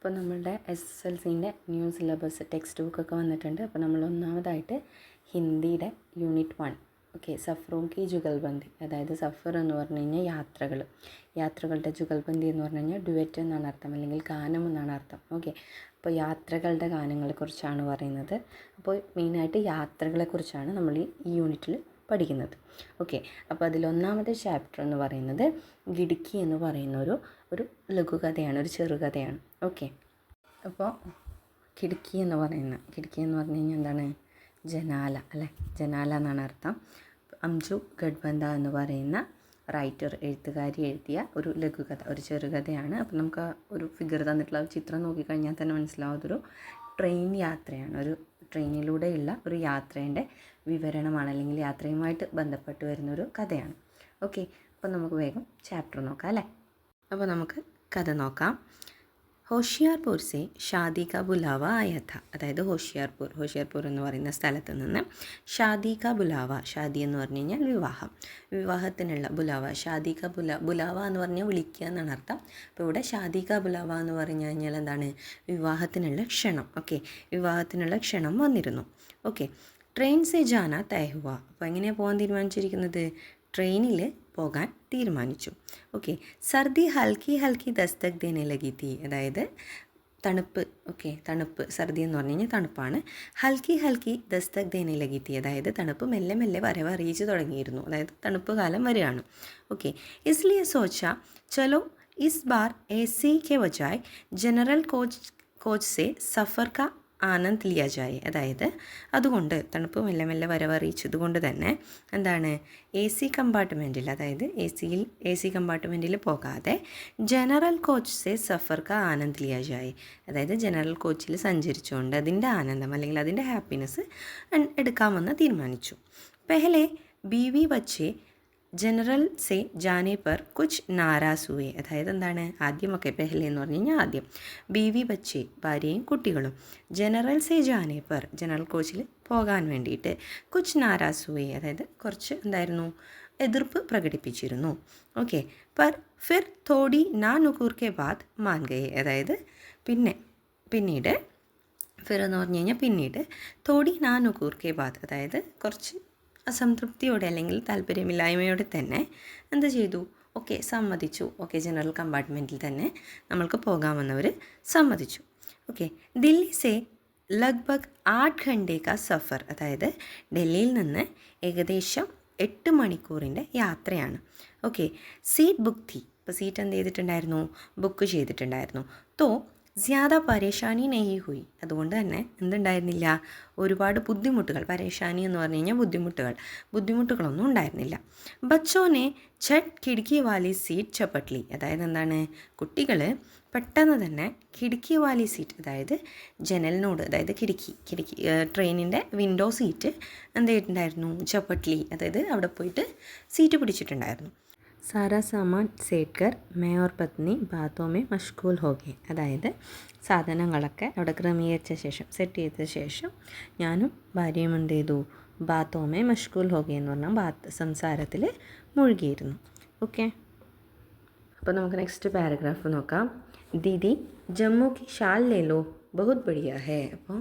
ഇപ്പോൾ നമ്മളുടെ SSLCൻ്റെ new syllabus text ബുക്കൊക്കെ വന്നിട്ടുണ്ട്. അപ്പോൾ നമ്മൾ ഒന്നാമതായിട്ട് ഹിന്ദിയുടെ യൂണിറ്റ് 1 ഓക്കെ സഫറോം കി ജുഗൽബന്ദി, അതായത് സഫർ എന്ന് പറഞ്ഞു കഴിഞ്ഞാൽ യാത്രകളുടെ ജുഗൽബന്ദി എന്ന് പറഞ്ഞു കഴിഞ്ഞാൽ ഡുവറ്റ് എന്നാണ് അർത്ഥം, അല്ലെങ്കിൽ ഗാനം എന്നാണ് അർത്ഥം. ഓക്കെ, അപ്പോൾ യാത്രകളുടെ ഗാനങ്ങളെക്കുറിച്ചാണ് പറയുന്നത്. അപ്പോൾ മെയിനായിട്ട് യാത്രകളെക്കുറിച്ചാണ് നമ്മൾ ഈ യൂണിറ്റിൽ പഠിക്കുന്നത്. ഓക്കെ, അപ്പോൾ അതിലൊന്നാമത്തെ ചാപ്റ്റർ എന്ന് പറയുന്നത് ഗിടുക്കി എന്ന് പറയുന്ന ഒരു ലഘുകഥയാണ്, ഒരു ചെറുകഥയാണ്. ഓക്കെ, അപ്പോൾ കിടുക്കി എന്ന് പറഞ്ഞു കഴിഞ്ഞാൽ എന്താണ്? ജനാല അല്ലേ, ജനാല എന്നാണ് അർത്ഥം. അംജു ഗഡ്ബന്ദ എന്ന് പറയുന്ന റൈറ്റർ, എഴുത്തുകാരി എഴുതിയ ഒരു ലഘുകഥ, ഒരു ചെറുകഥയാണ്. അപ്പോൾ നമുക്ക് ഒരു ഫിഗർ തന്നിട്ടുള്ള ചിത്രം നോക്കിക്കഴിഞ്ഞാൽ തന്നെ മനസ്സിലാവും അതൊരു ട്രെയിൻ യാത്രയാണ്, ഒരു ട്രെയിനിലൂടെയുള്ള ഒരു യാത്രേൻ്റെ വിവരണമാണ്, അല്ലെങ്കിൽ യാത്രയുമായിട്ട് ബന്ധപ്പെട്ട് വരുന്നൊരു കഥയാണ്. ഓക്കെ, അപ്പോൾ നമുക്ക് വേഗം ചാപ്റ്റർ നോക്കാം അല്ലേ. അപ്പോൾ നമുക്ക് കഥ നോക്കാം. ഹോഷിയാർപൂർ സെ ഷാദി കാ ബുലാവ ആയ ഥ, അതായത് ഹോഷിയാർപൂർ എന്ന് പറയുന്ന സ്ഥലത്ത് നിന്ന് ഷാദി കാ ബുലാവ, ഷാദി എന്ന് പറഞ്ഞു കഴിഞ്ഞാൽ വിവാഹത്തിനുള്ള ബുലാവ, ഷാദി കാ ബുലാവ എന്ന് പറഞ്ഞാൽ വിളിക്കുക എന്നാണ് അർത്ഥം. അപ്പോൾ ഇവിടെ ഷാദി കാ ബുലാവ എന്ന് പറഞ്ഞു കഴിഞ്ഞാൽ എന്താണ്? വിവാഹത്തിനുള്ള ക്ഷണം. ഓക്കെ, വിവാഹത്തിനുള്ള ക്ഷണം വന്നിരുന്നു. ഓക്കെ, ട്രെയിൻ സെ ജാന തയ ഹുവ, അപ്പോൾ എങ്ങനെയാണ് പോകാൻ തീരുമാനിച്ചിരിക്കുന്നത്? ട്രെയിനിൽ പോകാൻ തീരുമാനിച്ചു. ഓക്കെ, സർദി ഹൽക്കി ഹൽക്കി ദസ്തക് ദേനെ ലഗി തീ, അതായത് തണുപ്പ്. ഓക്കെ, തണുപ്പ്, സർദി എന്ന് പറഞ്ഞു കഴിഞ്ഞാൽ തണുപ്പാണ്. ഹൽക്കി ഹൽക്കി ദസ്തക് ദേനെ ലഗി തീ, അതായത് തണുപ്പ് മെല്ലെ മെല്ലെ വരവ് അറിയിച്ച് തുടങ്ങിയിരുന്നു, അതായത് തണുപ്പ് കാലം വരികയാണ്. Okay, ഇസ്ലിയെ സോച്ച Chalo is bar AC के बजाय जनरल कोच से सफ़र का ആനന്ദ് ലിയ ജായെ, അതായത് അതുകൊണ്ട് തണുപ്പ് മെല്ലെ മെല്ലെ വരവറിയിച്ചത് കൊണ്ട് തന്നെ എന്താണ്? AC കമ്പാർട്ട്മെൻറ്റിൽ, അതായത് AC കമ്പാർട്ട്മെൻറ്റിൽ പോകാതെ ജനറൽ കോച്ച് സെ സഫർ കാ ആനന്ദ് ലിയ ജായെ, അതായത് ജനറൽ കോച്ചിൽ സഞ്ചരിച്ചുകൊണ്ട് അതിൻ്റെ ആനന്ദം അല്ലെങ്കിൽ അതിൻ്റെ ഹാപ്പിനെസ് എടുക്കാമെന്ന് തീരുമാനിച്ചു. പെഹലെ ബീവി ബച്ചെ ജനറൽ സെ ജാനെ പർ കുച്ച് നാരാസ് ഹുവേ, അതായത് എന്താണ്? ആദ്യമൊക്കെ പെഹലെ എന്ന് പറഞ്ഞു കഴിഞ്ഞാൽ ആദ്യം, ബീവി ബച്ചെ ഭാര്യയും കുട്ടികളും, ജനറൽ സെ ജാനെ പർ ജനറൽ കോച്ചിൽ പോകാൻ വേണ്ടിയിട്ട് കുച്ച് നാരാസ് ഹുവേ, അതായത് കുറച്ച് എന്തായിരുന്നു? എതിർപ്പ് പ്രകടിപ്പിച്ചിരുന്നു. ഓക്കെ, പർ ഫിർ തോടി നാ നുകൂർ കെ ബാദ് മാൻ ഗയെ, അതായത് പിന്നീട് ഫിർ എന്ന് പറഞ്ഞു കഴിഞ്ഞാൽ പിന്നീട്, തോടി നാ നുകൂർ കെ ബാദ്, അതായത് കുറച്ച് അസംതൃപ്തിയോടെ അല്ലെങ്കിൽ താല്പര്യമില്ലായ്മയോടെ തന്നെ എന്ത് ചെയ്തു? ഓക്കെ, സമ്മതിച്ചു. ഓക്കെ, ജനറൽ കമ്പാർട്ട്മെൻറ്റിൽ തന്നെ നമ്മൾക്ക് പോകാമെന്നവർ സമ്മതിച്ചു. ഓക്കെ, ദില്ലി സെ ലഗ്ഭഗ് 8 ഘണ്ടെ കാ സഫർ, അതായത് ഡൽഹിയിൽ നിന്ന് ഏകദേശം 8 മണിക്കൂറിൻ്റെ യാത്രയാണ്. ഓക്കെ, സീറ്റ് ബുക്ക് थी, ഇപ്പോൾ സീറ്റ് എന്ത് ചെയ്തിട്ടുണ്ടായിരുന്നു? ബുക്ക് ചെയ്തിട്ടുണ്ടായിരുന്നു. തോ ജ്യാദ പരേഷാനി നെയ്യ് ഹുയി, അതുകൊണ്ട് തന്നെ എന്തുണ്ടായിരുന്നില്ല? ഒരുപാട് ബുദ്ധിമുട്ടുകൾ, പരേഷാനി എന്ന് പറഞ്ഞു കഴിഞ്ഞാൽ ബുദ്ധിമുട്ടുകളൊന്നും ഉണ്ടായിരുന്നില്ല. ബച്ചോനെ ഛട്ട് കിടക്കി വാലി സീറ്റ് ചപ്പട്ട്ലി, അതായത് എന്താണ്? കുട്ടികൾ പെട്ടെന്ന് തന്നെ കിടക്കി വാലി സീറ്റ്, അതായത് ജനലിനോട്, അതായത് കിടക്കി ട്രെയിനിൻ്റെ വിൻഡോ സീറ്റ് എന്ത് ചെയ്തിട്ടുണ്ടായിരുന്നു? ചപ്പട്ട്ലി, അതായത് അവിടെ പോയിട്ട് സീറ്റ് പിടിച്ചിട്ടുണ്ടായിരുന്നു. സാരാ സാമാൻ സേറ്റ് കർ മേ ഓർ പത്നി ബാത്തോമേ മഷ്ഗൂൽ ഹോ ഗയെ, അതായത് സാധനങ്ങളൊക്കെ അവിടെ ക്രമീകരിച്ച ശേഷം, സെറ്റ് ചെയ്ത ശേഷം ഞാനും ഭാര്യയും എന്ത് ചെയ്തു? ബാത്തോമേ മഷ്ഗൂൽ ഹോ ഗയെ എന്ന് പറഞ്ഞാൽ സംസാരത്തിൽ മുഴുകിയിരുന്നു. ഓക്കെ, അപ്പോൾ നമുക്ക് നെക്സ്റ്റ് പാരഗ്രാഫ് നോക്കാം. ദീദി ജമ്മു കി ഷാൽ ലേ ലോ ബഹുത് ബടിയ ഹേ, അപ്പോൾ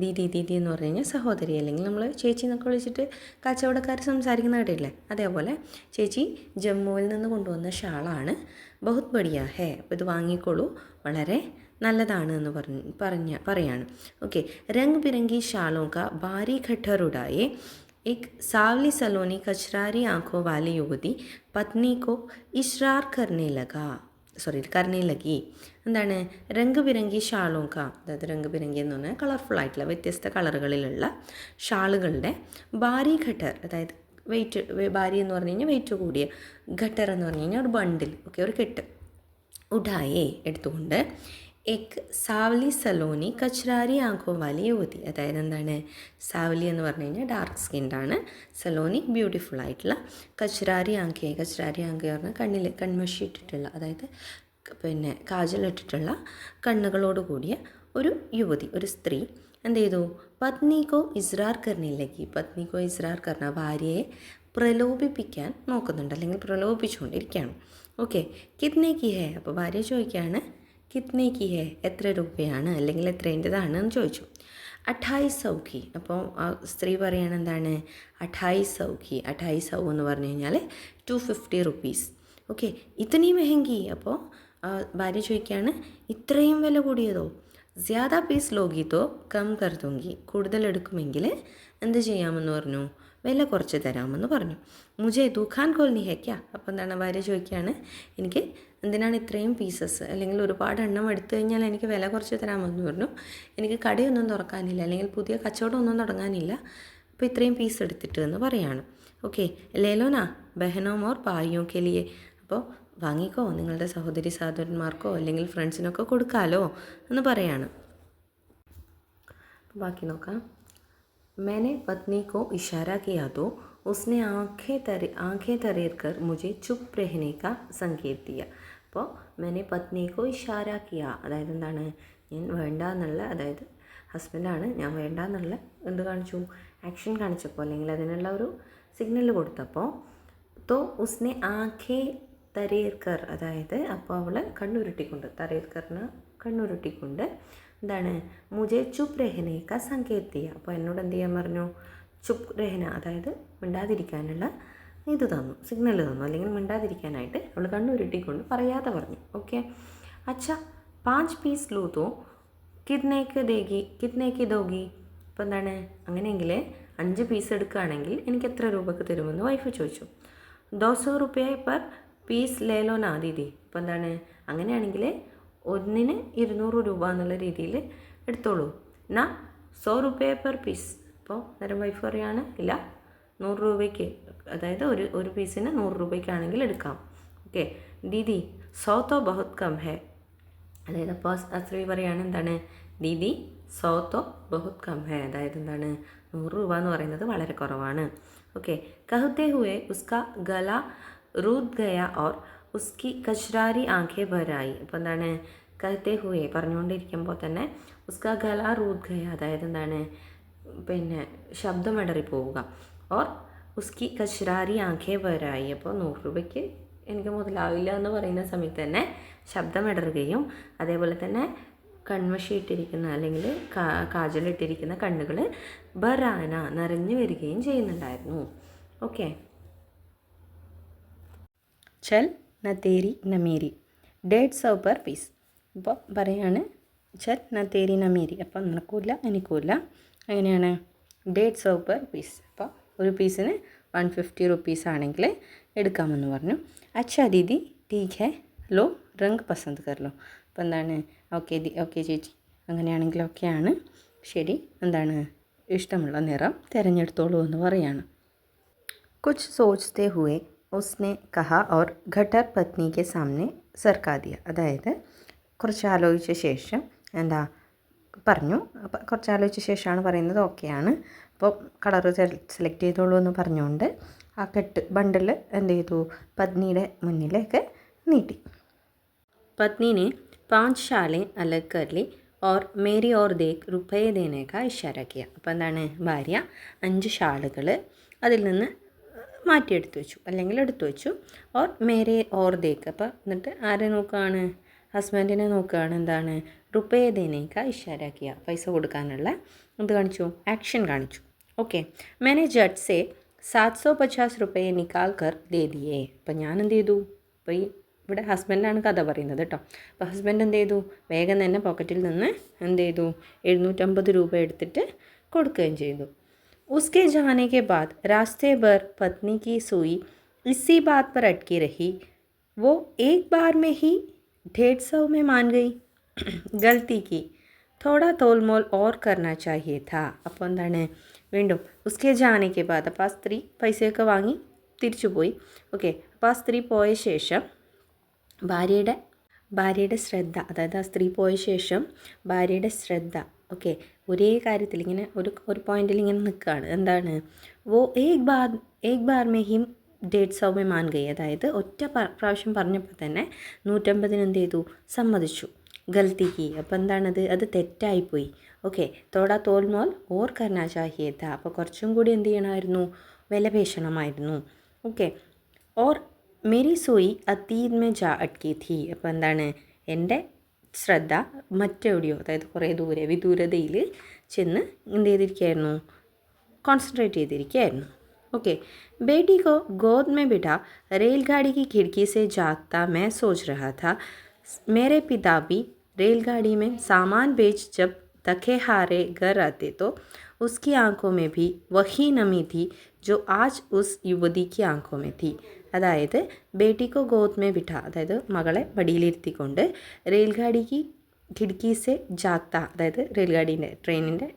ദീദി എന്ന് പറഞ്ഞു കഴിഞ്ഞാൽ സഹോദരി, അല്ലെങ്കിൽ നമ്മൾ ചേച്ചി എന്നൊക്കെ വിളിച്ചിട്ട് കച്ചവടക്കാർ സംസാരിക്കുന്ന കേട്ടില്ലേ, അതേപോലെ ചേച്ചി ജമ്മുവിൽ നിന്ന് കൊണ്ടുവന്ന ഷാളാണ്, ബഹുത് ബടിയ ഹേ, അപ്പോൾ ഇത് വാങ്ങിക്കോളൂ, വളരെ നല്ലതാണ് എന്ന് പറയാണ്. ഓക്കെ, രംഗ് ബിരംഗി ഷാളോं का भारी गट्ठर उड़ाए एक सावली सलोनी कचरारी आंखों वाली युवती पत्नी को इशरार करने लगी. എന്താണ്? രംഗ് ബിരംഗി ഷാളോങ്ക, അതായത് രംഗ് ബിരംഗി എന്ന് പറഞ്ഞാൽ കളർഫുൾ ആയിട്ടുള്ള വ്യത്യസ്ത കളറുകളിലുള്ള ഷാളുകളുടെ ഭാരി ഘട്ടർ, അതായത് ഭാരി എന്ന് പറഞ്ഞു കഴിഞ്ഞാൽ വെയിറ്റ് കൂടിയ, ഘട്ടർ എന്ന് പറഞ്ഞു കഴിഞ്ഞാൽ ഒരു ബണ്ടിൽ, ഓക്കെ, ഒരു കെട്ട്, ഉഡായേ എടുത്തുകൊണ്ട്, എക് സാവലി സലോനി കച്രാരി ആങ്കോ വാലി യുവതി, അതായത് എന്താണ്? സാവലി എന്ന് പറഞ്ഞു കഴിഞ്ഞാൽ ഡാർക്ക് സ്കിൻഡാണ്, സലോനി ബ്യൂട്ടിഫുൾ ആയിട്ടുള്ള, കച്രാരി ആങ്കെ പറഞ്ഞാൽ കൺമഷി ഇട്ടിട്ടുള്ള, അതായത് പിന്നെ കാജലിട്ടിട്ടുള്ള കണ്ണുകളോട് കൂടിയ ഒരു യുവതി, ഒരു സ്ത്രീ എന്ത് ചെയ്തു? പത്നിക്കോ ഇസ്രാർ കർണ, ഭാര്യയെ പ്രലോഭിപ്പിക്കാൻ നോക്കുന്നുണ്ട്, അല്ലെങ്കിൽ പ്രലോഭിപ്പിച്ചുകൊണ്ടിരിക്കുകയാണ്. ഓക്കെ, കിത്നെ കി ഹേ, അപ്പോൾ ഭാര്യ ചോദിക്കുകയാണ് കിത്നെ കി ഹെ, എത്ര രൂപയാണ് അല്ലെങ്കിൽ എത്രേൻ്റെതാണെന്ന് ചോദിച്ചു. 2800 की. അപ്പോൾ ആ സ്ത്രീ പറയണത് എന്താണ്? 2800 की. 2800 എന്ന് പറഞ്ഞു കഴിഞ്ഞാൽ 250 റുപ്പീസ്. ഓക്കെ, ഇത്തനീ മെഹങ്കി. അപ്പോൾ ഭാര്യ ചോദിക്കുകയാണ്, ഇത്രയും വില കൂടിയതോ? ജ്യാദാ പീസ് ലോഗി തോ കം കർ ദൂങ്കി. കൂടുതൽ എടുക്കുമെങ്കിൽ എന്ത് ചെയ്യാമെന്ന് പറഞ്ഞു? വില കുറച്ച് തരാമെന്ന് പറഞ്ഞു. മുജെ ദുഖാൻ കോൽനി ഹെ ക്യാ. അപ്പോൾ എന്താണ് ഭാര്യ ചോദിക്കുകയാണ്, എനിക്ക് എന്തിനാണ് ഇത്രയും പീസസ് അല്ലെങ്കിൽ ഒരുപാട് എണ്ണം എടുത്തു കഴിഞ്ഞാൽ എനിക്ക് വില കുറച്ച് തരാമെന്ന് പറഞ്ഞു. എനിക്ക് കടയൊന്നും തുറക്കാനില്ല അല്ലെങ്കിൽ പുതിയ കച്ചവടമൊന്നും തുടങ്ങാനില്ല, അപ്പോൾ ഇത്രയും പീസ് എടുത്തിട്ട് എന്ന് പറയാണ്. ഓക്കെ, ലേലോന ബഹനോ മോർ ഭായിയോ കെ ലിയെ. അപ്പോൾ വാങ്ങിക്കോ, നിങ്ങളുടെ സഹോദരി സഹോദരന്മാർക്കോ അല്ലെങ്കിൽ ഫ്രണ്ട്സിനൊക്കെ കൊടുക്കാമല്ലോ എന്ന് പറയാണ്. ബാക്കി നോക്കാം. मैंने पत्नी को इशारा किया तो उसने आंखें तरेर कर मुझे चुप रहने का संकेत दिया. അപ്പോൾ मैंने पत्नी को इशारा किया, അതായത് എന്താണ്? ഞാൻ വേണ്ട എന്നുള്ള, അതായത് ഹസ്ബൻഡാണ്, ഞാൻ വേണ്ട എന്നുള്ള എന്ത് കാണിച്ചു? ആക്ഷൻ കാണിച്ചപ്പോൾ അല്ലെങ്കിൽ അതിനുള്ള ഒരു സിഗ്നൽ കൊടുത്തപ്പോൾ തോ ഉസ്നെ ആഖേ തരേർക്കർ, അതായത് അപ്പോൾ അവൾ കണ്ണുരുട്ടിക്കൊണ്ട്, തരേർക്കറിന് കണ്ണുരുട്ടിക്കൊണ്ട് എന്താണ്? മുജെ ചുപ് രഹനേക്ക സങ്കേത് ദിയ. അപ്പോൾ എന്നോട് എന്ത് ചെയ്യാൻ പറഞ്ഞു? ചുപ് രഹന, അതായത് മിണ്ടാതിരിക്കാനുള്ള ഇത് തന്നു, സിഗ്നൽ തന്നു, അല്ലെങ്കിൽ മിണ്ടാതിരിക്കാനായിട്ട് അവൾ കണ്ണുരുട്ടിക്കൊണ്ട് പറയാതെ പറഞ്ഞു. ഓക്കെ, അച്ഛാ 5 പീസ് ലൂ തോ കിത്നേക്ക് ദോഗി. അപ്പോൾ എന്താണ്? അങ്ങനെയെങ്കിൽ 5 പീസ് എടുക്കുകയാണെങ്കിൽ എനിക്ക് എത്ര രൂപക്ക് തരുമെന്ന് വൈഫ് ചോദിച്ചു. 200 റുപ്യ പെർ പീസ് ലേലോ നാ ദീദി. അപ്പോൾ എന്താണ്? അങ്ങനെയാണെങ്കിൽ ഒന്നിന് 200 രൂപ എന്നുള്ള രീതിയിൽ എടുത്തോളൂ. നാ 100 റുപ്യ പെർ പീസ്. അപ്പോൾ നേരം വൈഫ് പറയാണ്, ഇല്ല 100 രൂപയ്ക്ക്, അതായത് ഒരു പീസിന് 100 രൂപയ്ക്കാണെങ്കിൽ എടുക്കാം. ഓക്കെ, ദീദി 100 തോ ബഹുത് കം ഹെ. അതായത് അപ്പോൾ സ്ത്രീ പറയാണ് എന്താണ്? ദീദി 100 തോ ബഹുത് കം ഹെ, അതായത് എന്താണ്? 100 രൂപ എന്ന് പറയുന്നത് വളരെ കുറവാണ്. ഓക്കെ, കഹത്തെ ഹുവേ ഉസ്കാ ഗല റൂദ് ഗയ ഓർ ഉസ്കി കശ്രാരി ആഖെ ഭരായി. അപ്പോൾ എന്താണ്? കഹത്തെ ഹുവേ പറഞ്ഞുകൊണ്ടിരിക്കുമ്പോൾ തന്നെ ഉസ്കാ ഗല റൂദ് ഗയ, അതായത് എന്താണ്? പിന്നെ ശബ്ദം ഇടറിപ്പോവുക. ഓർ ഉസ്കി കശ്രാരി ആഖെ ഭരായി, അപ്പോൾ 100 രൂപയ്ക്ക് എനിക്ക് മുതലാവില്ല എന്ന് പറയുന്ന സമയത്ത് തന്നെ ശബ്ദം ഇടറുകയും അതേപോലെ തന്നെ കൺമഷി ഇട്ടിരിക്കുന്ന അല്ലെങ്കിൽ കാജലിട്ടിരിക്കുന്ന കണ്ണുകൾ ബറാന നിറഞ്ഞു വരികയും ചെയ്യുന്നുണ്ടായിരുന്നു. ഓക്കെ, ചൽ ന തേരി ന മേരി 150 പെർ പീസ്. അപ്പോൾ പറയാണ് ചൽ ന തേരി ന മേരി, അപ്പം നിനക്കൂല്ല എനിക്കൂല്ല, അങ്ങനെയാണ് 150 പെർ പീസ്. അപ്പോൾ ഒരു പീസിന് 150 റുപ്പീസ് ആണെങ്കിൽ എടുക്കാമെന്ന് പറഞ്ഞു. അച്ഛാ ദീദി ടീക്ക് ഹെ ലോ റംഗ് പസന്ത് കർലോ. അപ്പോൾ എന്താണ്? ഓക്കെ ചേച്ചി, അങ്ങനെയാണെങ്കിൽ ഓക്കെയാണ്, ശരി, എന്താണ്? ഇഷ്ടമുള്ള നിറം തിരഞ്ഞെടുത്തോളൂ എന്ന് പറയാണ്. കുച്ച് സോച്ച്തേ ഹുവേ ഉസ്നെ കഹ ഓർ ഘട്ടർ പത്നിക്ക് സാമനെ സർക്കാ ദിയ. അതായത് കുറച്ച് ആലോചിച്ച ശേഷം എന്താ പറഞ്ഞു, കുറച്ച് ആലോചിച്ച ശേഷമാണ് പറയുന്നത് ഓക്കെയാണ്. അപ്പോൾ കളർ സെലക്ട് ചെയ്തോളൂ എന്ന് പറഞ്ഞുകൊണ്ട് ആ ബണ്ടിൽ എന്ത് ചെയ്തു? പത്നിയുടെ മുന്നിലേക്ക് നീട്ടി. പത്നിനെ 5 ഷാലെ അലഗ് കർ ലി ഓർ മേരി ഓർ ദേക്ക് റുപ്പയെ ദേനേക്കാ ഇഷാര കിയ. അപ്പോൾ എന്താണ്? ഭാര്യ 5 ഷാളുകൾ അതിൽ നിന്ന് മാറ്റിയെടുത്ത് വെച്ചു അല്ലെങ്കിൽ എടുത്തു വെച്ചു. ഓർ മേരെ ഓർ ദേക്ക്, അപ്പോൾ എന്നിട്ട് ആരെ നോക്കുകയാണ്? ഹസ്ബൻഡിനെ നോക്കുകയാണ്. എന്താണ്? റുപ്പയെ ദേനേക്കാ ഇഷാര കിയ, പൈസ കൊടുക്കാനുള്ള എന്ത് കാണിച്ചു? ആക്ഷൻ കാണിച്ചു. ഓക്കെ, മേനെ ജട്ട് സെ 750 റുപ്പയെ നിക്കാൽ കർ ദേ ദിയേ. അപ്പം ഞാൻ എന്ത് ചെയ്തു? അപ്പോൾ ഇവിടെ ഹസ്ബൻഡാണ് കഥ പറയുന്നത് കേട്ടോ. അപ്പോൾ ഹസ്ബൻഡ് എന്ത് ചെയ്തു? വേഗം തന്നെ പോക്കറ്റിൽ നിന്ന് എന്ത് ചെയ്തു? 750 രൂപ എടുത്തിട്ട് കൊടുക്കുകയും ചെയ്തു. उसके जाने के बाद रास्ते भर पत्नी की सुई इसी बात पर अटकी रही. वो एक बार में ही 150 में मान गई. गलती की, थोड़ा तोल मोल और करना चाहिए था. അപ്പോൾ എന്താണ്? വീണ്ടും ഉസ്കെ ജാനയ്ക്ക് ബാദ്, അപ്പോൾ ആ സ്ത്രീ പൈസയൊക്കെ വാങ്ങി തിരിച്ചു പോയി. ഓക്കെ, അപ്പോൾ ആ സ്ത്രീ പോയ ശേഷം ഭാര്യയുടെ ശ്രദ്ധ, അതായത് ആ സ്ത്രീ പോയ ശേഷം ഭാര്യയുടെ ശ്രദ്ധ ഓക്കെ ഒരേ കാര്യത്തിൽ ഇങ്ങനെ ഒരു പോയിന്റിൽ ഇങ്ങനെ നിൽക്കുകയാണ്. എന്താണ്? വോ ഏക് ബാർ മേ ഹിം 150 में मान गई. അതായത് ഒറ്റ പ്രാവശ്യം പറഞ്ഞപ്പോൾ തന്നെ 150 എന്ത് ചെയ്തു? സമ്മതിച്ചു. ഗൽത്തിക്ക്, അപ്പോൾ എന്താണത്? അത് തെറ്റായിപ്പോയി. ഓക്കെ, തോടാ തോൽ മോൽ ഓർ കർണാ ചാഹിയേ താ. അപ്പോൾ കുറച്ചും കൂടി എന്ത് ചെയ്യണമായിരുന്നു? വില പേശണമായിരുന്നു. Okay, or Mary Soyi അതീത് may ജാ അട്കി ഥി. അപ്പോൾ എന്താണ്? എൻ്റെ ശ്രദ്ധ മറ്റെവിടെയോ, അതായത് കുറേ ദൂരെ വിദൂരതയിൽ ചെന്ന് എന്ത് ചെയ്തിരിക്കുകയായിരുന്നു, കോൺസെൻട്രേറ്റ് ചെയ്തിരിക്കുകയായിരുന്നു. ओके, बेटी को गोद में बिठा रेलगाड़ी की खिड़की से झांकता मैं सोच रहा था, मेरे पिता भी रेलगाड़ी में सामान बेच जब थके हारे घर आते तो उसकी आंखों में भी वही नमी थी जो आज उस युवती की आंखों में थी. അതായത് ബേട്ടിക്കോ ഗോദ് മേ ബിഠ, അതായത് മകളെ മടിയിലിരുത്തിക്കൊണ്ട് റെയിൽഗാഡിക്ക് ഖിഡ്കീസെ ജാക്ത, അതായത് റെയിൽഗാഡീൻ്റെ ട്രെയിനിൻ്റെ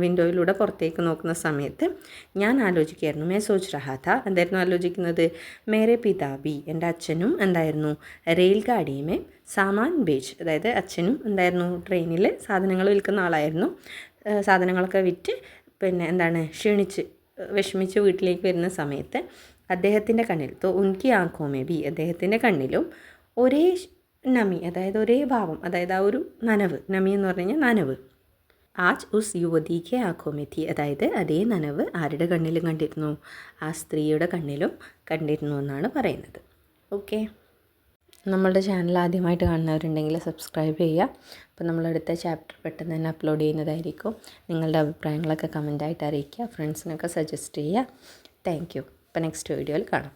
വിൻഡോയിലൂടെ പുറത്തേക്ക് നോക്കുന്ന സമയത്ത് ഞാൻ ആലോചിക്കുകയായിരുന്നു. മേ സോച്ച് രഹാ ഥ, എന്തായിരുന്നു ആലോചിക്കുന്നത്, മേരെ പിതാബി, എൻ്റെ അച്ഛനും എന്തായിരുന്നു, റെയിൽഗാഡിയുമേ സാമാൻ ബേച്ച്, അതായത് അച്ഛനും എന്തായിരുന്നു ട്രെയിനിൽ സാധനങ്ങൾ വിൽക്കുന്ന ആളായിരുന്നു. സാധനങ്ങളൊക്കെ വിറ്റ് പിന്നെ എന്താണ് ക്ഷീണിച്ച് വിഷമിച്ച് വീട്ടിലേക്ക് വരുന്ന സമയത്ത് അദ്ദേഹത്തിൻ്റെ കണ്ണിൽ തോ ഉൻകി ആംഖോമേ ബി, അദ്ദേഹത്തിൻ്റെ കണ്ണിലും ഒരേ നമി, അതായത് ഒരേ ഭാവം, അതായത് ആ ഒരു നനവ്, നമി എന്ന് പറഞ്ഞു കഴിഞ്ഞാൽ നനവ്, ആജ് ഉസ് യുവതിക്ക് ആഖോമെത്തി, അതായത് അതേ നനവ് ആരുടെ കണ്ണിലും കണ്ടിരുന്നു, ആ സ്ത്രീയുടെ കണ്ണിലും കണ്ടിരുന്നു എന്നാണ് പറയുന്നത്. ഓക്കെ, നമ്മളുടെ ചാനൽ ആദ്യമായിട്ട് കാണുന്നവരുണ്ടെങ്കിൽ സബ്സ്ക്രൈബ് ചെയ്യുക. അപ്പോൾ നമ്മളടുത്ത ചാപ്റ്റർ പെട്ടെന്ന് തന്നെ അപ്ലോഡ് ചെയ്യുന്നതായിരിക്കും. നിങ്ങളുടെ അഭിപ്രായങ്ങളൊക്കെ കമൻറ്റായിട്ട് അറിയിക്കുക, ഫ്രണ്ട്സിനൊക്കെ സജസ്റ്റ് ചെയ്യുക. Thank you. അപ്പോൾ നെക്സ്റ്റ് വീഡിയോയിൽ കാണാം.